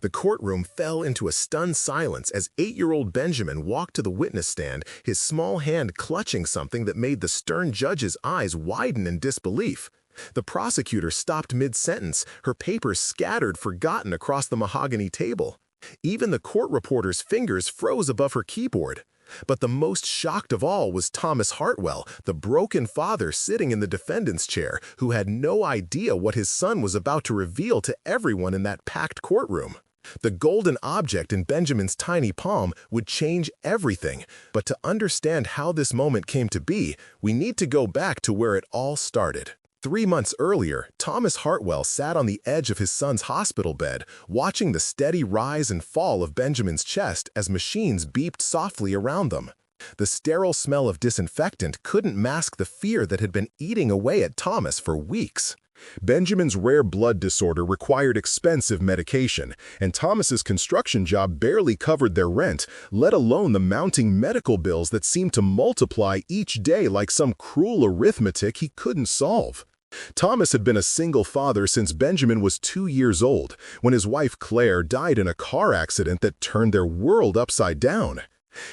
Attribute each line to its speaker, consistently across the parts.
Speaker 1: The courtroom fell into a stunned silence as 8-year-old Benjamin walked to the witness stand, his small hand clutching something that made the stern judge's eyes widen in disbelief. The prosecutor stopped mid-sentence, her papers scattered, forgotten across the mahogany table. Even the court reporter's fingers froze above her keyboard. But the most shocked of all was Thomas Hartwell, the broken father sitting in the defendant's chair, who had no idea what his son was about to reveal to everyone in that packed courtroom. The golden object in Benjamin's tiny palm would change everything, but to understand how this moment came to be, we need to go back to where it all started. 3 months earlier, Thomas Hartwell sat on the edge of his son's hospital bed, watching the steady rise and fall of Benjamin's chest as machines beeped softly around them. The sterile smell of disinfectant couldn't mask the fear that had been eating away at Thomas for weeks. Benjamin's rare blood disorder required expensive medication, and Thomas's construction job barely covered their rent, let alone the mounting medical bills that seemed to multiply each day like some cruel arithmetic he couldn't solve. Thomas had been a single father since Benjamin was 2 years old, when his wife Claire died in a car accident that turned their world upside down.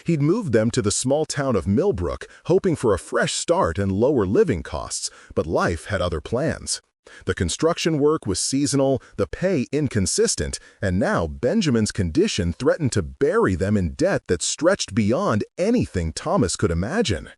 Speaker 1: He'd moved them to the small town of Millbrook, hoping for a fresh start and lower living costs, but life had other plans. The construction work was seasonal, the pay inconsistent, and now Benjamin's condition threatened to bury them in debt that stretched beyond anything Thomas could imagine.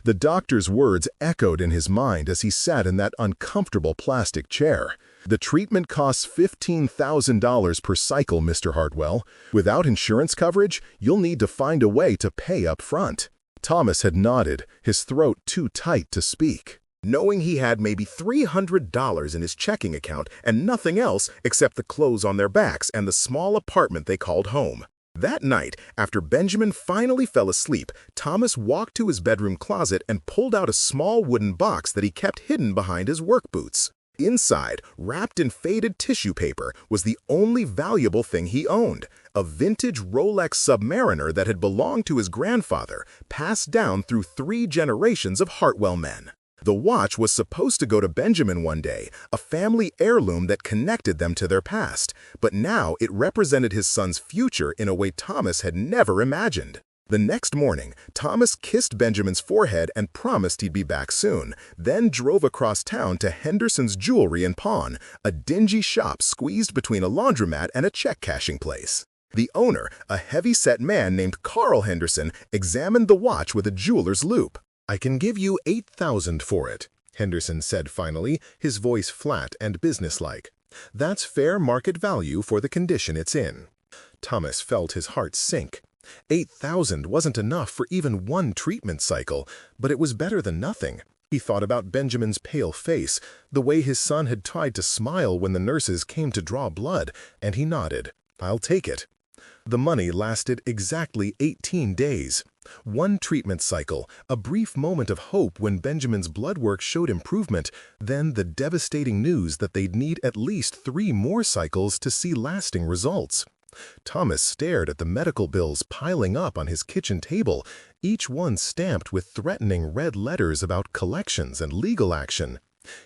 Speaker 1: The doctor's words echoed in his mind as he sat in that uncomfortable plastic chair. "The treatment costs $15,000 per cycle, Mr. Hartwell. Without insurance coverage, you'll need to find a way to pay up front." Thomas had nodded, his throat too tight to speak. Knowing he had maybe $300 in his checking account and nothing else except the clothes on their backs and the small apartment they called home. That night, after Benjamin finally fell asleep, Thomas walked to his bedroom closet and pulled out a small wooden box that he kept hidden behind his work boots. Inside, wrapped in faded tissue paper, was the only valuable thing he owned, a vintage Rolex Submariner that had belonged to his grandfather, passed down through 3 generations of Hartwell men. The watch was supposed to go to Benjamin one day, a family heirloom that connected them to their past, but now it represented his son's future in a way Thomas had never imagined. The next morning, Thomas kissed Benjamin's forehead and promised he'd be back soon, then drove across town to Henderson's Jewelry and Pawn, a dingy shop squeezed between a laundromat and a check-cashing place. The owner, a heavy-set man named Carl Henderson, examined the watch with a jeweler's loupe. "I can give you $8,000 for it," Henderson said finally, his voice flat and businesslike. "That's fair market value for the condition it's in." Thomas felt his heart sink. 8,000 wasn't enough for even one treatment cycle, but it was better than nothing. He thought about Benjamin's pale face, the way his son had tried to smile when the nurses came to draw blood, and he nodded. "I'll take it." The money lasted exactly 18 days. One treatment cycle, a brief moment of hope when Benjamin's blood work showed improvement, then the devastating news that they'd need at least 3 more cycles to see lasting results. Thomas stared at the medical bills piling up on his kitchen table, each one stamped with threatening red letters about collections and legal action.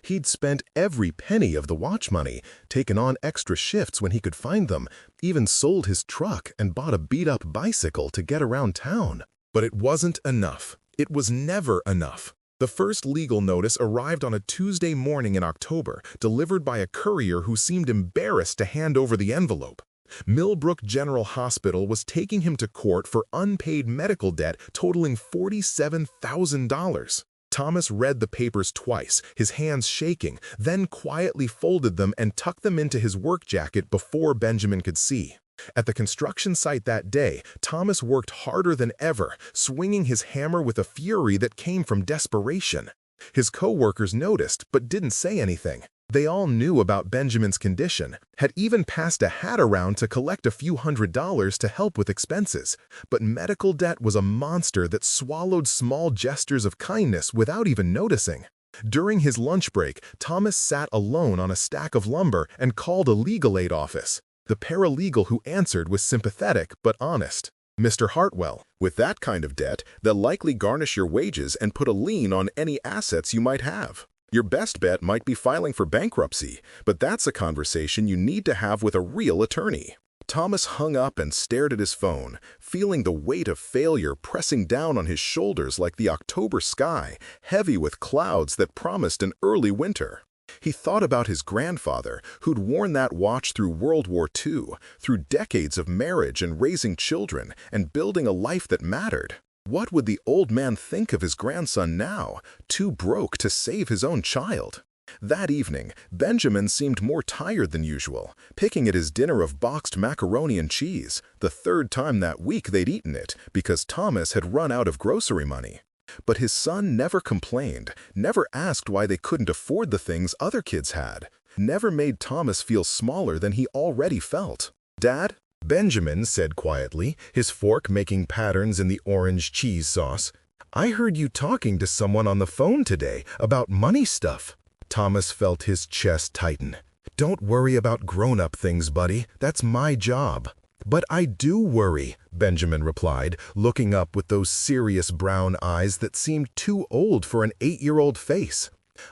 Speaker 1: He'd spent every penny of the watch money, taken on extra shifts when he could find them, even sold his truck and bought a beat-up bicycle to get around town. But it wasn't enough. It was never enough. The first legal notice arrived on a Tuesday morning in October, delivered by a courier who seemed embarrassed to hand over the envelope. Millbrook General Hospital was taking him to court for unpaid medical debt totaling $47,000. Thomas read the papers twice, his hands shaking, then quietly folded them and tucked them into his work jacket before Benjamin could see. At the construction site that day, Thomas worked harder than ever, swinging his hammer with a fury that came from desperation. His co-workers noticed but didn't say anything. They all knew about Benjamin's condition, had even passed a hat around to collect a few $100s to help with expenses. But medical debt was a monster that swallowed small gestures of kindness without even noticing. During his lunch break, Thomas sat alone on a stack of lumber and called a legal aid office. The paralegal who answered was sympathetic but honest. "Mr. Hartwell, with that kind of debt, they'll likely garnish your wages and put a lien on any assets you might have. Your best bet might be filing for bankruptcy, but that's a conversation you need to have with a real attorney." Thomas hung up and stared at his phone, feeling the weight of failure pressing down on his shoulders like the October sky, heavy with clouds that promised an early winter. He thought about his grandfather, who'd worn that watch through World War II, through decades of marriage and raising children, and building a life that mattered. What would the old man think of his grandson now, too broke to save his own child? That evening, Benjamin seemed more tired than usual, picking at his dinner of boxed macaroni and cheese, the third time that week they'd eaten it, because Thomas had run out of grocery money. But his son never complained, never asked why they couldn't afford the things other kids had, never made Thomas feel smaller than he already felt. "Dad?" Benjamin said quietly, his fork making patterns in the orange cheese sauce. "I heard you talking to someone on the phone today about money stuff." Thomas felt his chest tighten. "Don't worry about grown-up things, buddy. That's my job." "But I do worry," Benjamin replied, looking up with those serious brown eyes that seemed too old for an 8-year-old face.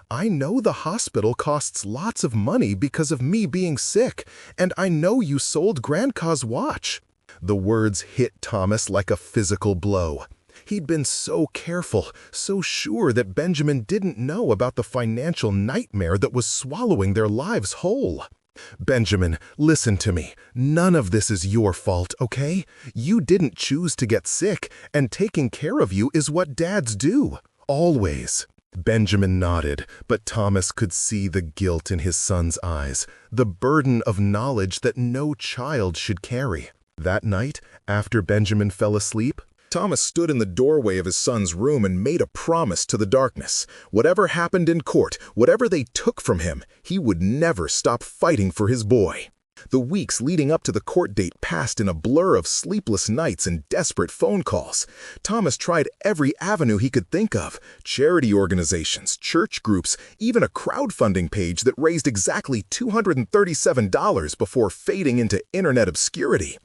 Speaker 1: "I know the hospital costs lots of money because of me being sick, and I know you sold Grandca's watch." The words hit Thomas like a physical blow. He'd been so careful, so sure that Benjamin didn't know about the financial nightmare that was swallowing their lives whole. "Benjamin, listen to me. None of this is your fault, okay? You didn't choose to get sick, and taking care of you is what dads do. Always." Benjamin nodded, but Thomas could see the guilt in his son's eyes, the burden of knowledge that no child should carry. That night, after Benjamin fell asleep, Thomas stood in the doorway of his son's room and made a promise to the darkness. Whatever happened in court, whatever they took from him, he would never stop fighting for his boy. The weeks leading up to the court date passed in a blur of sleepless nights and desperate phone calls. Thomas tried every avenue he could think of: charity organizations, church groups, even a crowdfunding page that raised exactly $237 before fading into internet obscurity.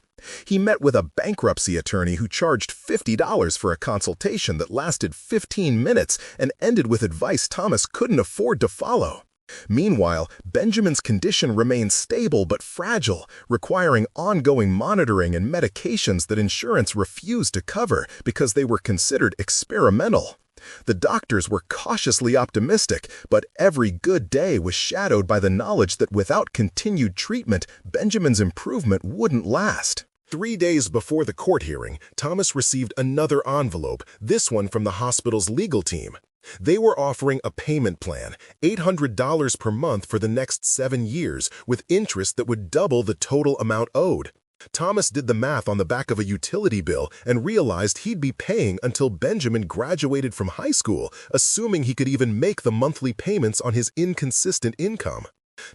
Speaker 1: He met with a bankruptcy attorney who charged $50 for a consultation that lasted 15 minutes and ended with advice Thomas couldn't afford to follow. Meanwhile, Benjamin's condition remained stable but fragile, requiring ongoing monitoring and medications that insurance refused to cover because they were considered experimental. The doctors were cautiously optimistic, but every good day was shadowed by the knowledge that without continued treatment, Benjamin's improvement wouldn't last. 3 days before the court hearing, Thomas received another envelope, this one from the hospital's legal team. They were offering a payment plan, $800 per month for the next 7 years, with interest that would double the total amount owed. Thomas did the math on the back of a utility bill and realized he'd be paying until Benjamin graduated from high school, assuming he could even make the monthly payments on his inconsistent income.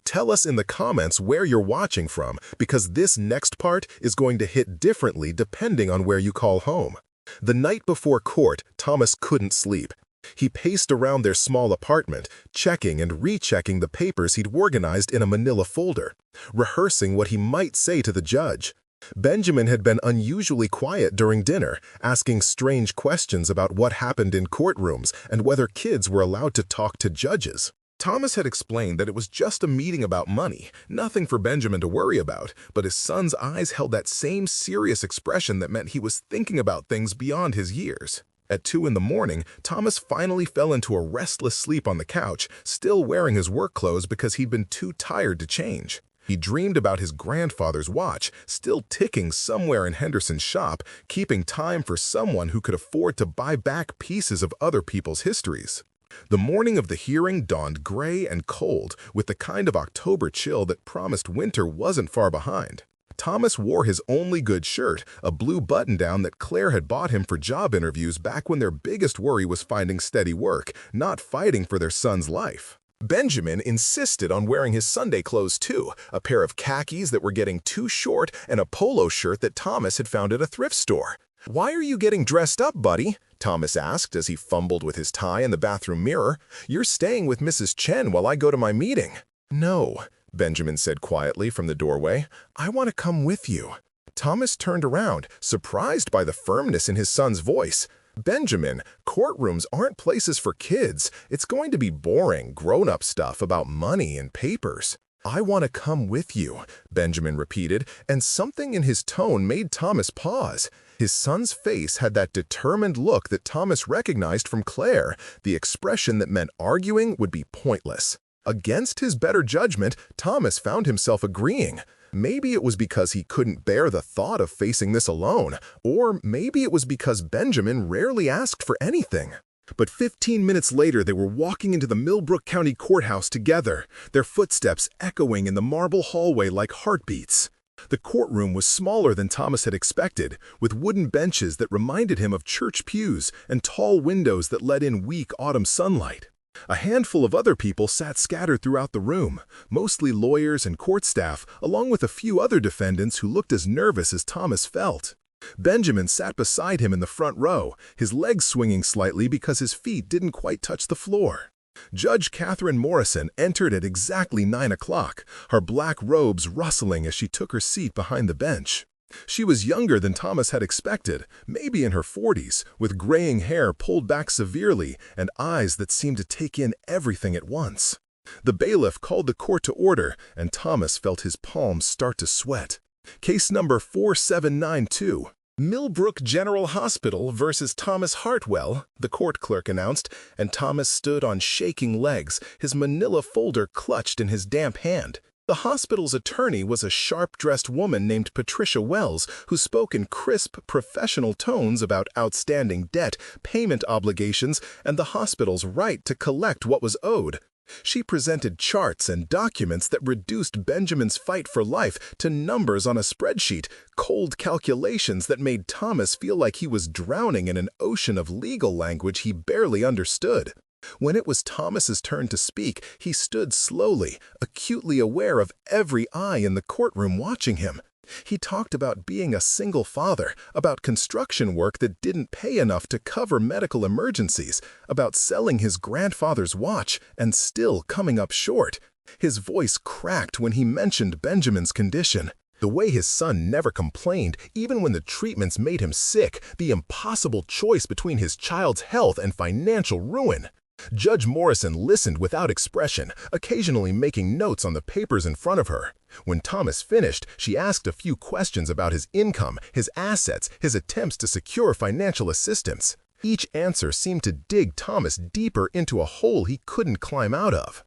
Speaker 1: Tell us in the comments where you're watching from, because this next part is going to hit differently depending on where you call home. The night before court, Thomas couldn't sleep. He paced around their small apartment, checking and rechecking the papers he'd organized in a manila folder, rehearsing what he might say to the judge. Benjamin had been unusually quiet during dinner, asking strange questions about what happened in courtrooms and whether kids were allowed to talk to judges. Thomas had explained that it was just a meeting about money, nothing for Benjamin to worry about, but his son's eyes held that same serious expression that meant he was thinking about things beyond his years. At 2 in the morning, Thomas finally fell into a restless sleep on the couch, still wearing his work clothes because he'd been too tired to change. He dreamed about his grandfather's watch, still ticking somewhere in Henderson's shop, keeping time for someone who could afford to buy back pieces of other people's histories. The morning of the hearing dawned gray and cold, with the kind of October chill that promised winter wasn't far behind. Thomas wore his only good shirt, a blue button-down that Claire had bought him for job interviews back when their biggest worry was finding steady work, not fighting for their son's life. Benjamin insisted on wearing his Sunday clothes too, a pair of khakis that were getting too short and a polo shirt that Thomas had found at a thrift store. "Why are you getting dressed up, buddy?" Thomas asked as he fumbled with his tie in the bathroom mirror. "You're staying with Mrs. Chen while I go to my meeting." "No," Benjamin said quietly from the doorway. "I want to come with you." Thomas turned around, surprised by the firmness in his son's voice. "Benjamin, courtrooms aren't places for kids. It's going to be boring, grown-up stuff about money and papers." "I want to come with you," Benjamin repeated, and something in his tone made Thomas pause. His son's face had that determined look that Thomas recognized from Claire, the expression that meant arguing would be pointless. Against his better judgment, Thomas found himself agreeing. Maybe it was because he couldn't bear the thought of facing this alone, or maybe it was because Benjamin rarely asked for anything. But 15 minutes later, they were walking into the Millbrook County Courthouse together, their footsteps echoing in the marble hallway like heartbeats. The courtroom was smaller than Thomas had expected, with wooden benches that reminded him of church pews and tall windows that let in weak autumn sunlight. A handful of other people sat scattered throughout the room, mostly lawyers and court staff, along with a few other defendants who looked as nervous as Thomas felt. Benjamin sat beside him in the front row, his legs swinging slightly because his feet didn't quite touch the floor. Judge Catherine Morrison entered at exactly 9 o'clock, her black robes rustling as she took her seat behind the bench. She was younger than Thomas had expected, maybe in her 40s, with graying hair pulled back severely and eyes that seemed to take in everything at once. The bailiff called the court to order, and Thomas felt his palms start to sweat. Case number 4792. Millbrook General Hospital versus Thomas Hartwell, the court clerk announced, and Thomas stood on shaking legs, his manila folder clutched in his damp hand. The hospital's attorney was a sharp-dressed woman named Patricia Wells, who spoke in crisp, professional tones about outstanding debt, payment obligations, and the hospital's right to collect what was owed. She presented charts and documents that reduced Benjamin's fight for life to numbers on a spreadsheet, cold calculations that made Thomas feel like he was drowning in an ocean of legal language he barely understood. When it was Thomas's turn to speak, he stood slowly, acutely aware of every eye in the courtroom watching him. He talked about being a single father, about construction work that didn't pay enough to cover medical emergencies, about selling his grandfather's watch and still coming up short. His voice cracked when he mentioned Benjamin's condition. The way his son never complained, even when the treatments made him sick, the impossible choice between his child's health and financial ruin. Judge Morrison listened without expression, occasionally making notes on the papers in front of her. When Thomas finished, she asked a few questions about his income, his assets, his attempts to secure financial assistance. Each answer seemed to dig Thomas deeper into a hole he couldn't climb out of.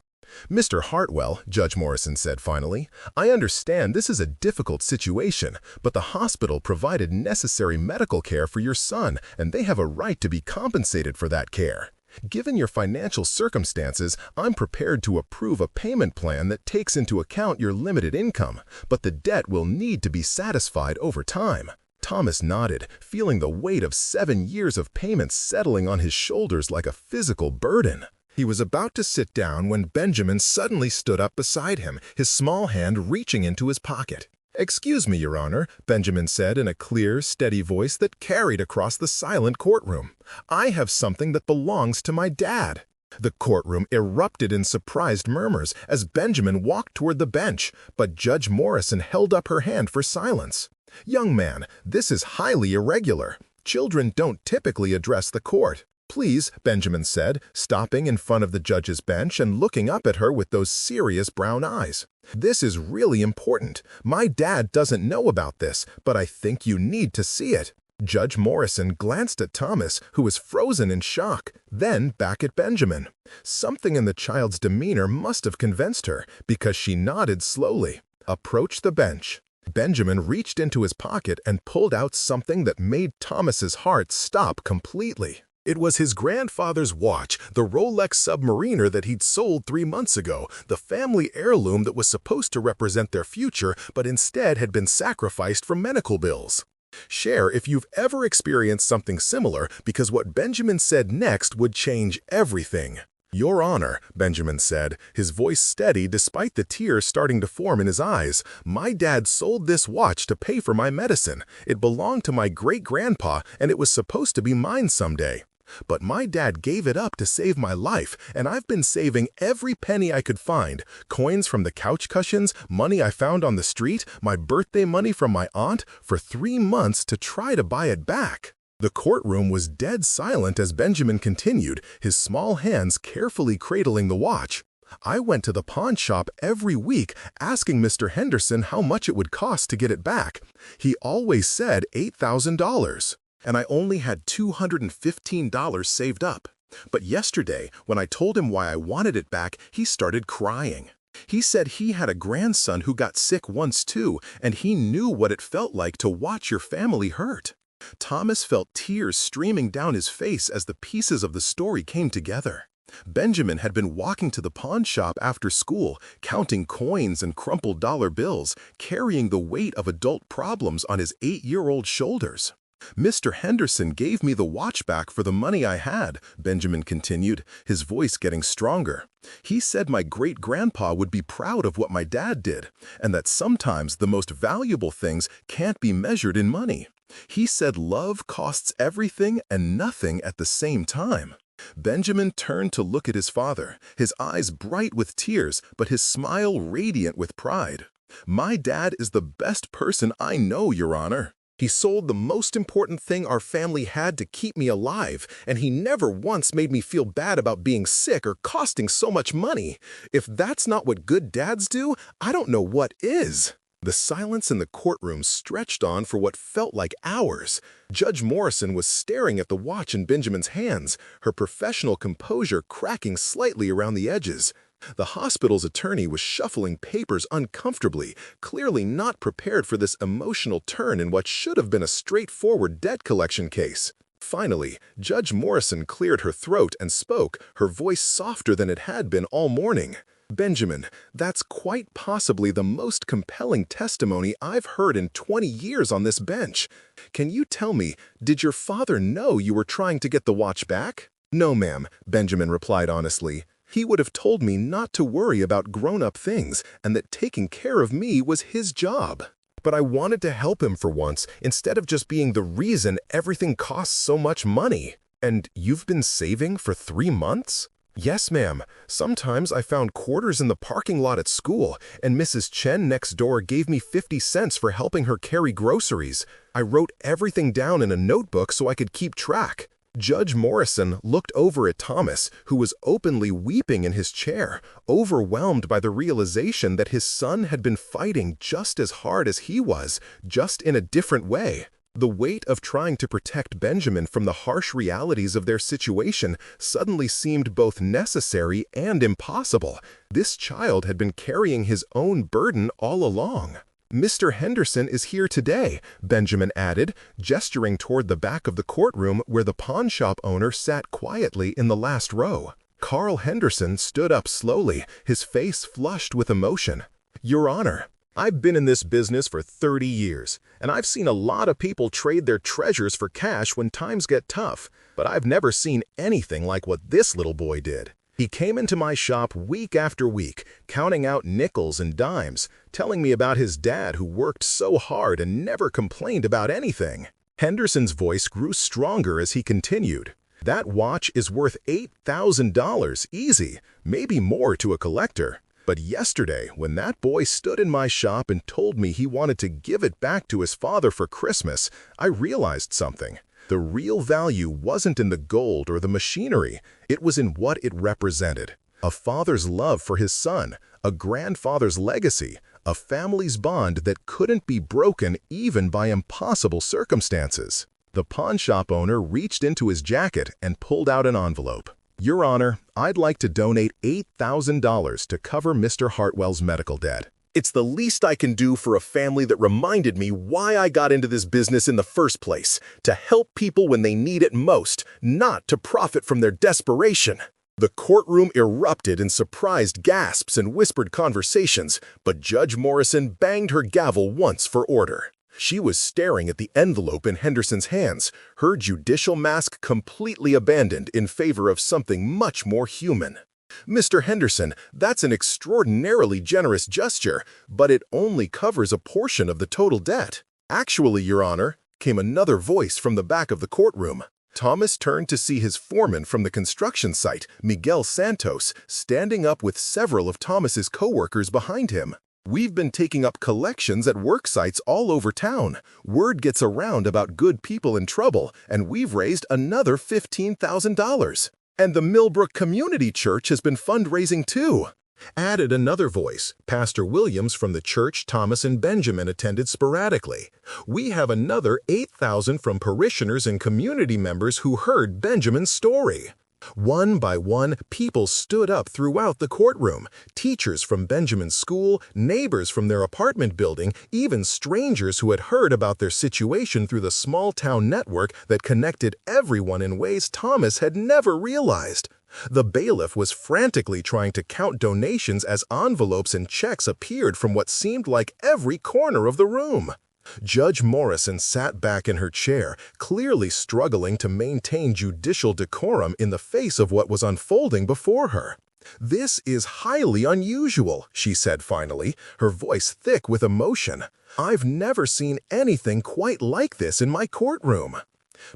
Speaker 1: "Mr. Hartwell," Judge Morrison said finally, "I understand this is a difficult situation, but the hospital provided necessary medical care for your son, and they have a right to be compensated for that care. Given your financial circumstances, I'm prepared to approve a payment plan that takes into account your limited income, but the debt will need to be satisfied over time." Thomas nodded, feeling the weight of 7 years of payments settling on his shoulders like a physical burden. He was about to sit down when Benjamin suddenly stood up beside him, his small hand reaching into his pocket. "Excuse me, Your Honor," Benjamin said in a clear, steady voice that carried across the silent courtroom. "I have something that belongs to my dad." The courtroom erupted in surprised murmurs as Benjamin walked toward the bench, but Judge Morrison held up her hand for silence. "Young man, this is highly irregular. Children don't typically address the court." "Please," Benjamin said, stopping in front of the judge's bench and looking up at her with those serious brown eyes. "This is really important. My dad doesn't know about this, but I think you need to see it." Judge Morrison glanced at Thomas, who was frozen in shock, then back at Benjamin. Something in the child's demeanor must have convinced her, because she nodded slowly. "Approach the bench." Benjamin reached into his pocket and pulled out something that made Thomas's heart stop completely. It was his grandfather's watch, the Rolex Submariner that he'd sold 3 months ago, the family heirloom that was supposed to represent their future but instead had been sacrificed for medical bills. Share if you've ever experienced something similar, because what Benjamin said next would change everything. "Your Honor," Benjamin said, his voice steady despite the tears starting to form in his eyes, "my dad sold this watch to pay for my medicine. It belonged to my great-grandpa, and it was supposed to be mine someday. But my dad gave it up to save my life, and I've been saving every penny I could find, coins from the couch cushions, money I found on the street, my birthday money from my aunt, for 3 months to try to buy it back." The courtroom was dead silent as Benjamin continued, his small hands carefully cradling the watch. I went to the pawn shop every week asking Mr. Henderson how much it would cost to get it back. He always said $8,000, and I only had $215 saved up. But yesterday, when I told him why I wanted it back, he started crying. He said he had a grandson who got sick once too, and he knew what it felt like to watch your family hurt. Thomas felt tears streaming down his face as the pieces of the story came together. Benjamin had been walking to the pawn shop after school, counting coins and crumpled dollar bills, carrying the weight of adult problems on his 8-year-old shoulders. "Mr. Henderson gave me the watch back for the money I had," Benjamin continued, his voice getting stronger. "He said my great-grandpa would be proud of what my dad did, and that sometimes the most valuable things can't be measured in money. He said love costs everything and nothing at the same time." Benjamin turned to look at his father, his eyes bright with tears, but his smile radiant with pride. "My dad is the best person I know, Your Honor. He sold the most important thing our family had to keep me alive, and he never once made me feel bad about being sick or costing so much money. If that's not what good dads do, I don't know what is." The silence in the courtroom stretched on for what felt like hours. Judge Morrison was staring at the watch in Benjamin's hands, her professional composure cracking slightly around the edges. The hospital's attorney was shuffling papers uncomfortably, clearly not prepared for this emotional turn in what should have been a straightforward debt collection case. Finally, Judge Morrison cleared her throat and spoke, her voice softer than it had been all morning. "Benjamin, that's quite possibly the most compelling testimony I've heard in 20 years on this bench. Can you tell me, did your father know you were trying to get the watch back?" "No, ma'am," Benjamin replied honestly. "He would have told me not to worry about grown-up things and that taking care of me was his job. But I wanted to help him for once, instead of just being the reason everything costs so much money." "And you've been saving for 3 months?" "Yes, ma'am. Sometimes I found quarters in the parking lot at school, and Mrs. Chen next door gave me 50 cents for helping her carry groceries. I wrote everything down in a notebook so I could keep track." Judge Morrison looked over at Thomas, who was openly weeping in his chair, overwhelmed by the realization that his son had been fighting just as hard as he was, just in a different way. The weight of trying to protect Benjamin from the harsh realities of their situation suddenly seemed both necessary and impossible. This child had been carrying his own burden all along. "Mr. Henderson is here today," Benjamin added, gesturing toward the back of the courtroom where the pawn shop owner sat quietly in the last row. Carl Henderson stood up slowly, his face flushed with emotion. "Your Honor, I've been in this business for 30 years, and I've seen a lot of people trade their treasures for cash when times get tough, but I've never seen anything like what this little boy did. He came into my shop week after week, counting out nickels and dimes, telling me about his dad who worked so hard and never complained about anything." Henderson's voice grew stronger as he continued. "That watch is worth $8,000 easy, maybe more to a collector. But yesterday, when that boy stood in my shop and told me he wanted to give it back to his father for Christmas, I realized something. The real value wasn't in the gold or the machinery, it was in what it represented. A father's love for his son, a grandfather's legacy, a family's bond that couldn't be broken even by impossible circumstances." The pawn shop owner reached into his jacket and pulled out an envelope. "Your Honor, I'd like to donate $8,000 to cover Mr. Hartwell's medical debt. It's the least I can do for a family that reminded me why I got into this business in the first place, to help people when they need it most, not to profit from their desperation." The courtroom erupted in surprised gasps and whispered conversations, but Judge Morrison banged her gavel once for order. She was staring at the envelope in Henderson's hands, her judicial mask completely abandoned in favor of something much more human. "Mr. Henderson, that's an extraordinarily generous gesture, but it only covers a portion of the total debt." "Actually, Your Honor," came another voice from the back of the courtroom. Thomas turned to see his foreman from the construction site, Miguel Santos, standing up with several of Thomas's coworkers behind him. "We've been taking up collections at work sites all over town. Word gets around about good people in trouble, and we've raised another $15,000. And the Millbrook Community Church has been fundraising too." Added another voice, Pastor Williams from the church Thomas and Benjamin attended sporadically. We have another 8,000 from parishioners and community members who heard Benjamin's story. One by one, people stood up throughout the courtroom. Teachers from Benjamin's school, neighbors from their apartment building, even strangers who had heard about their situation through the small-town network that connected everyone in ways Thomas had never realized. The bailiff was frantically trying to count donations as envelopes and checks appeared from what seemed like every corner of the room. Judge Morrison sat back in her chair, clearly struggling to maintain judicial decorum in the face of what was unfolding before her. "This is highly unusual," she said finally, her voice thick with emotion. "I've never seen anything quite like this in my courtroom."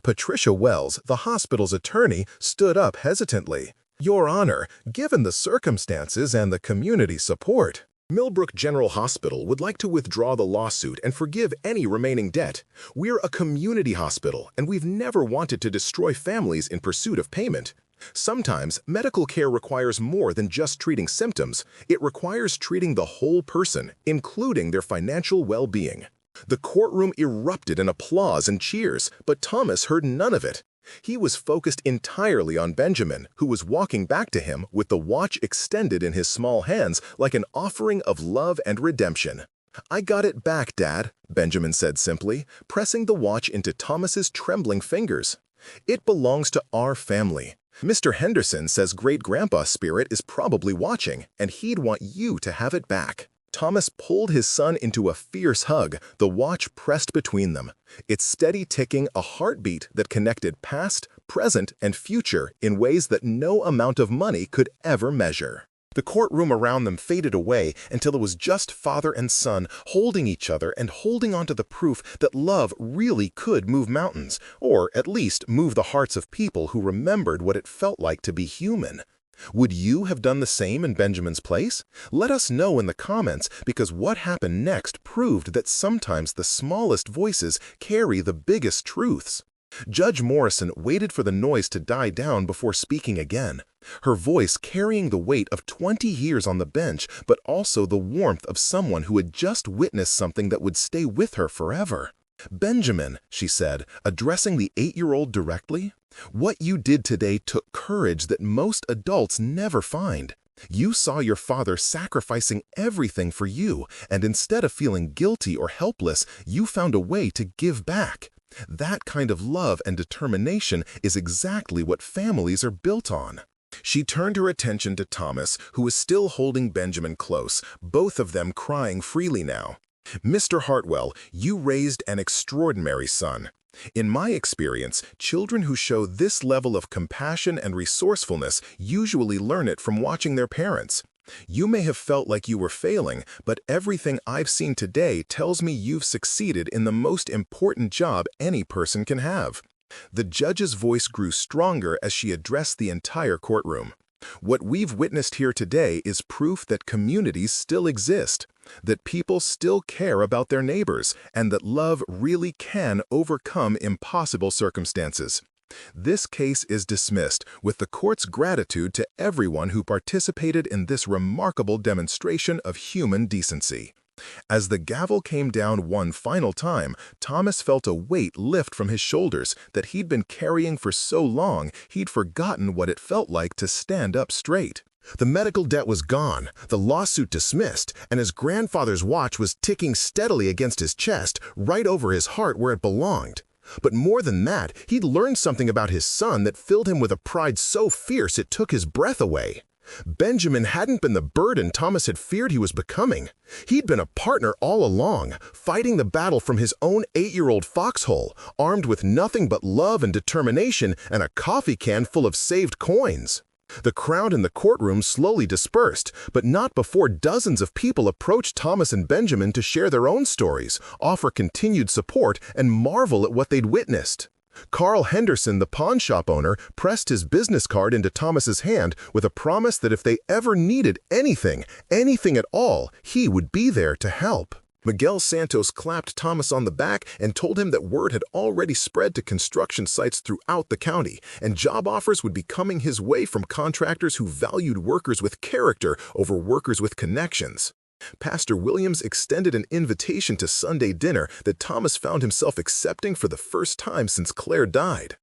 Speaker 1: Patricia Wells, the hospital's attorney, stood up hesitantly. "Your Honor, given the circumstances and the community support, Millbrook General Hospital would like to withdraw the lawsuit and forgive any remaining debt. We're a community hospital, and we've never wanted to destroy families in pursuit of payment. Sometimes, medical care requires more than just treating symptoms. It requires treating the whole person, including their financial well-being." The courtroom erupted in applause and cheers, but Thomas heard none of it. He was focused entirely on Benjamin, who was walking back to him with the watch extended in his small hands like an offering of love and redemption. "I got it back, Dad," Benjamin said simply, pressing the watch into Thomas's trembling fingers. "It belongs to our family. Mr. Henderson says Great-Grandpa Spirit is probably watching, and he'd want you to have it back." Thomas pulled his son into a fierce hug, the watch pressed between them, its steady ticking a heartbeat that connected past, present, and future in ways that no amount of money could ever measure. The courtroom around them faded away until it was just father and son holding each other and holding on to the proof that love really could move mountains, or at least move the hearts of people who remembered what it felt like to be human. Would you have done the same in Benjamin's place? Let us know in the comments, because what happened next proved that sometimes the smallest voices carry the biggest truths. Judge Morrison waited for the noise to die down before speaking again, her voice carrying the weight of 20 years on the bench, but also the warmth of someone who had just witnessed something that would stay with her forever. "Benjamin," she said, addressing the 8-year-old directly, "what you did today took courage that most adults never find. You saw your father sacrificing everything for you, and instead of feeling guilty or helpless, you found a way to give back. That kind of love and determination is exactly what families are built on." She turned her attention to Thomas, who was still holding Benjamin close, both of them crying freely now. "Mr. Hartwell, you raised an extraordinary son. In my experience, children who show this level of compassion and resourcefulness usually learn it from watching their parents. You may have felt like you were failing, but everything I've seen today tells me you've succeeded in the most important job any person can have." The judge's voice grew stronger as she addressed the entire courtroom. "What we've witnessed here today is proof that communities still exist, that people still care about their neighbors, and that love really can overcome impossible circumstances. This case is dismissed with the court's gratitude to everyone who participated in this remarkable demonstration of human decency." As the gavel came down one final time, Thomas felt a weight lift from his shoulders that he'd been carrying for so long he'd forgotten what it felt like to stand up straight. The medical debt was gone, the lawsuit dismissed, and his grandfather's watch was ticking steadily against his chest, right over his heart where it belonged. But more than that, he'd learned something about his son that filled him with a pride so fierce it took his breath away. Benjamin hadn't been the burden Thomas had feared he was becoming. He'd been a partner all along, fighting the battle from his own 8-year-old foxhole, armed with nothing but love and determination and a coffee can full of saved coins. The crowd in the courtroom slowly dispersed, but not before dozens of people approached Thomas and Benjamin to share their own stories, offer continued support, and marvel at what they'd witnessed. Carl Henderson, the pawn shop owner, pressed his business card into Thomas's hand with a promise that if they ever needed anything at all, he would be there to help. Miguel Santos clapped Thomas on the back and told him that word had already spread to construction sites throughout the county, and job offers would be coming his way from contractors who valued workers with character over workers with connections. Pastor Williams extended an invitation to Sunday dinner that Thomas found himself accepting for the first time since Claire died.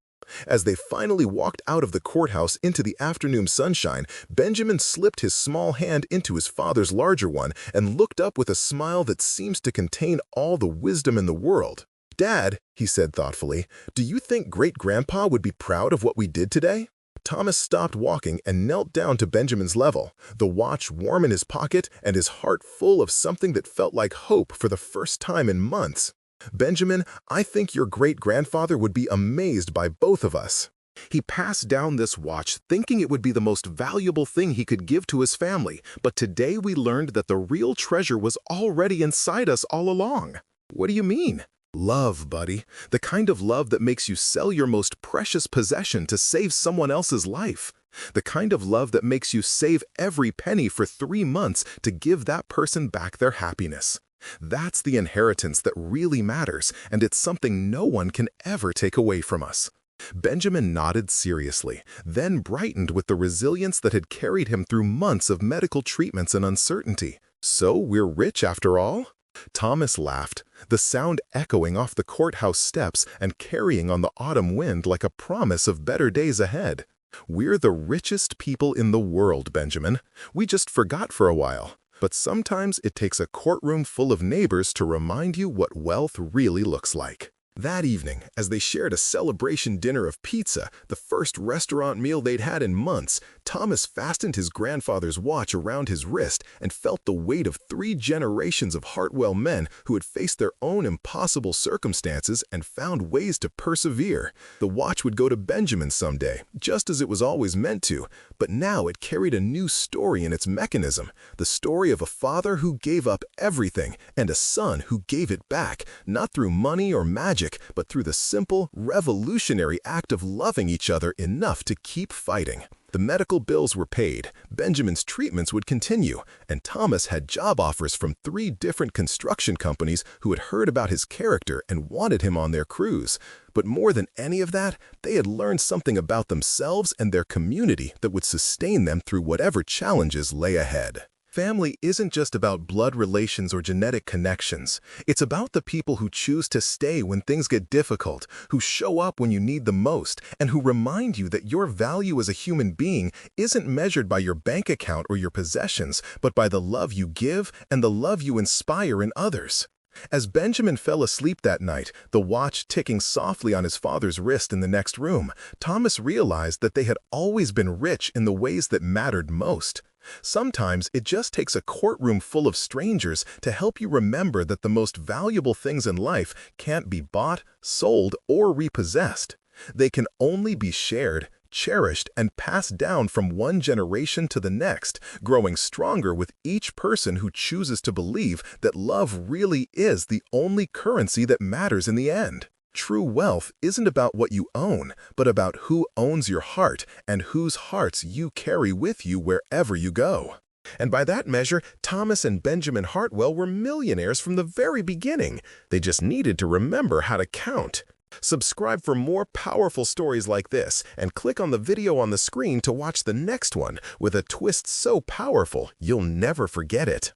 Speaker 1: As they finally walked out of the courthouse into the afternoon sunshine, Benjamin slipped his small hand into his father's larger one and looked up with a smile that seems to contain all the wisdom in the world. "Dad," he said thoughtfully, "do you think Great-Grandpa would be proud of what we did today?" Thomas stopped walking and knelt down to Benjamin's level, the watch warm in his pocket and his heart full of something that felt like hope for the first time in months. "Benjamin, I think your great-grandfather would be amazed by both of us." He passed down this watch thinking it would be the most valuable thing he could give to his family, but today we learned that the real treasure was already inside us all along. "What do you mean?" "Love, buddy. The kind of love that makes you sell your most precious possession to save someone else's life. The kind of love that makes you save every penny for 3 months to give that person back their happiness. That's the inheritance that really matters, and it's something no one can ever take away from us." Benjamin nodded seriously, then brightened with the resilience that had carried him through months of medical treatments and uncertainty. "So we're rich after all?" Thomas laughed, the sound echoing off the courthouse steps and carrying on the autumn wind like a promise of better days ahead. "We're the richest people in the world, Benjamin. We just forgot for a while. But sometimes it takes a courtroom full of neighbors to remind you what wealth really looks like." That evening, as they shared a celebration dinner of pizza, the first restaurant meal they'd had in months, Thomas fastened his grandfather's watch around his wrist and felt the weight of 3 generations of Hartwell men who had faced their own impossible circumstances and found ways to persevere. The watch would go to Benjamin someday, just as it was always meant to, but now it carried a new story in its mechanism, the story of a father who gave up everything and a son who gave it back, not through money or magic, but through the simple, revolutionary act of loving each other enough to keep fighting. The medical bills were paid, Benjamin's treatments would continue, and Thomas had job offers from 3 different construction companies who had heard about his character and wanted him on their crews. But more than any of that, they had learned something about themselves and their community that would sustain them through whatever challenges lay ahead. Family isn't just about blood relations or genetic connections. It's about the people who choose to stay when things get difficult, who show up when you need them most, and who remind you that your value as a human being isn't measured by your bank account or your possessions, but by the love you give and the love you inspire in others. As Benjamin fell asleep that night, the watch ticking softly on his father's wrist in the next room, Thomas realized that they had always been rich in the ways that mattered most. Sometimes it just takes a courtroom full of strangers to help you remember that the most valuable things in life can't be bought, sold, or repossessed. They can only be shared, cherished, and passed down from one generation to the next, growing stronger with each person who chooses to believe that love really is the only currency that matters in the end. True wealth isn't about what you own, but about who owns your heart and whose hearts you carry with you wherever you go. And by that measure, Thomas and Benjamin Hartwell were millionaires from the very beginning. They just needed to remember how to count. Subscribe for more powerful stories like this, and click on the video on the screen to watch the next one with a twist so powerful you'll never forget it.